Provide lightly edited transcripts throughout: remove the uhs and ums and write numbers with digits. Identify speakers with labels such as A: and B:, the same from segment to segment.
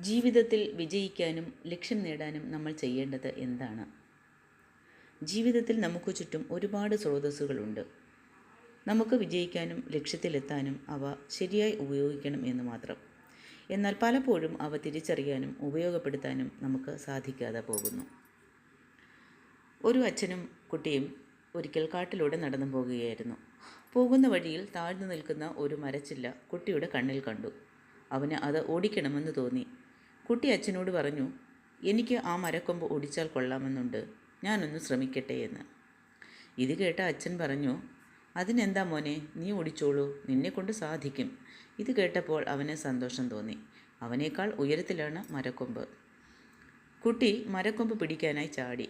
A: ജീവിതത്തിൽ വിജയിക്കാനും ലക്ഷ്യം നേടാനും നമ്മൾ ചെയ്യേണ്ടത് എന്താണ്? ജീവിതത്തിൽ നമുക്ക് ചുറ്റും ഒരുപാട് സ്രോതസ്സുകളുണ്ട്. നമുക്ക് വിജയിക്കാനും ലക്ഷ്യത്തിലെത്താനും അവ ശരിയായി ഉപയോഗിക്കണം എന്ന് മാത്രം. എന്നാൽ പലപ്പോഴും അവ തിരിച്ചറിയാനും ഉപയോഗപ്പെടുത്താനും നമുക്ക് സാധിക്കാതെ പോകുന്നു. ഒരു അച്ഛനും കുട്ടിയും ഒരിക്കൽ കാട്ടിലൂടെ നടന്നു പോകുകയായിരുന്നു. പോകുന്ന വഴിയിൽ താഴ്ന്നു നിൽക്കുന്ന ഒരു മരച്ചില്ല കുട്ടിയുടെ കണ്ണിൽ കണ്ടു. അവന് അത് ഓടിക്കണമെന്ന് തോന്നി. കുട്ടി അച്ഛനോട് പറഞ്ഞു, എനിക്ക് ആ മരക്കൊമ്പ് ഓടിച്ചാൽ കൊള്ളാമെന്നുണ്ട്, ഞാനൊന്ന് ശ്രമിക്കട്ടെ എന്ന്. ഇത് കേട്ട അച്ഛൻ പറഞ്ഞു, അതിനെന്താ മോനെ, നീ ഓടിച്ചോളൂ, നിന്നെക്കൊണ്ട് സാധിക്കും. ഇത് കേട്ടപ്പോൾ അവന് സന്തോഷം തോന്നി. അവനേക്കാൾ ഉയരത്തിലാണ് മരക്കൊമ്പ്. കുട്ടി മരക്കൊമ്പ് പിടിക്കാനായി ചാടി.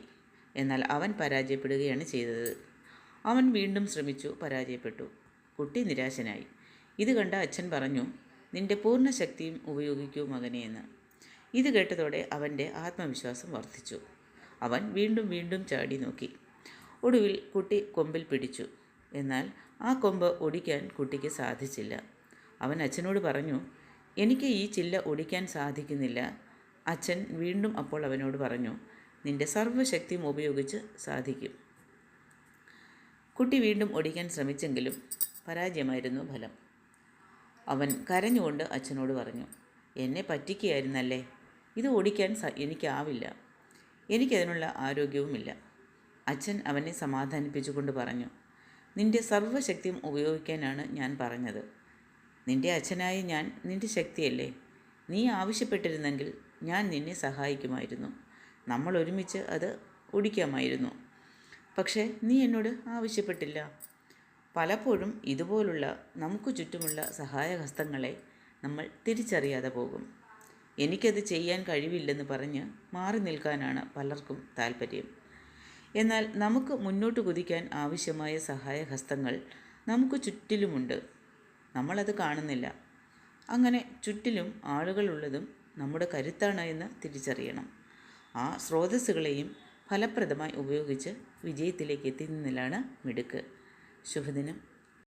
A: എന്നാൽ അവൻ പരാജയപ്പെടുകയാണ് ചെയ്തത്. അവൻ വീണ്ടും ശ്രമിച്ചു, പരാജയപ്പെട്ടു. കുട്ടി നിരാശനായി. ഇത് കണ്ട അച്ഛൻ പറഞ്ഞു, നിന്റെ പൂർണ്ണ ശക്തിയും ഉപയോഗിക്കൂ മകനെ എന്ന്. ഇത് കേട്ടതോടെ അവൻ്റെ ആത്മവിശ്വാസം വർദ്ധിച്ചു. അവൻ വീണ്ടും വീണ്ടും ചാടി നോക്കി. ഒടുവിൽ കുട്ടി കൊമ്പിൽ പിടിച്ചു. എന്നാൽ ആ കൊമ്പ് ഒടിക്കാൻ കുട്ടിക്ക് സാധിച്ചില്ല. അവൻ അച്ഛനോട് പറഞ്ഞു, എനിക്ക് ഈ ചില്ല ഒടിക്കാൻ സാധിക്കുന്നില്ല. അച്ഛൻ വീണ്ടും അപ്പോൾ അവനോട് പറഞ്ഞു, നിന്റെ സർവ്വശക്തിയും ഉപയോഗിച്ച് സാധിക്കും. കുട്ടി വീണ്ടും ഒടിക്കാൻ ശ്രമിച്ചെങ്കിലും പരാജയമായിരുന്നു ഫലം. അവൻ കരഞ്ഞുകൊണ്ട് അച്ഛനോട് പറഞ്ഞു, എന്നെ പറ്റിക്കുകയായിരുന്നല്ലേ, ഇത് ഓടിക്കാൻ എനിക്കാവില്ല, എനിക്കതിനുള്ള ആരോഗ്യവുമില്ല. അച്ഛൻ അവനെ സമാധാനിപ്പിച്ചുകൊണ്ട് പറഞ്ഞു, നിന്റെ സർവ്വശക്തിയും ഉപയോഗിക്കാനാണ് ഞാൻ പറഞ്ഞത്. നിന്റെ അച്ഛനായ ഞാൻ നിന്റെ ശക്തിയല്ലേ. നീ ആവശ്യപ്പെട്ടിരുന്നെങ്കിൽ ഞാൻ നിന്നെ സഹായിക്കുമായിരുന്നു. നമ്മൾ ഒരുമിച്ച് അത് ഓടിക്കാമായിരുന്നു. പക്ഷേ നീ എന്നോട് ആവശ്യപ്പെട്ടില്ല. പലപ്പോഴും ഇതുപോലുള്ള നമുക്ക് ചുറ്റുമുള്ള സഹായഹസ്തങ്ങളെ നമ്മൾ തിരിച്ചറിയാതെ പോകും. എനിക്കത് ചെയ്യാൻ കഴിവില്ലെന്ന് പറഞ്ഞ് മാറി നിൽക്കാനാണ് പലർക്കും താല്പര്യം. എന്നാൽ നമുക്ക് മുന്നോട്ട് കുതിക്കാൻ ആവശ്യമായ സഹായഹസ്തങ്ങൾ നമുക്ക് ചുറ്റിലുമുണ്ട്. നമ്മളത് കാണുന്നില്ല. അങ്ങനെ ചുറ്റിലും ആളുകളുള്ളതും നമ്മുടെ കരുത്താണ് എന്ന് തിരിച്ചറിയണം. ആ സ്രോതസ്സുകളെയും ഫലപ്രദമായി ഉപയോഗിച്ച് വിജയത്തിലേക്ക് എത്തുന്നതിലാണ് മിടുക്ക്. ശുഭദിനം.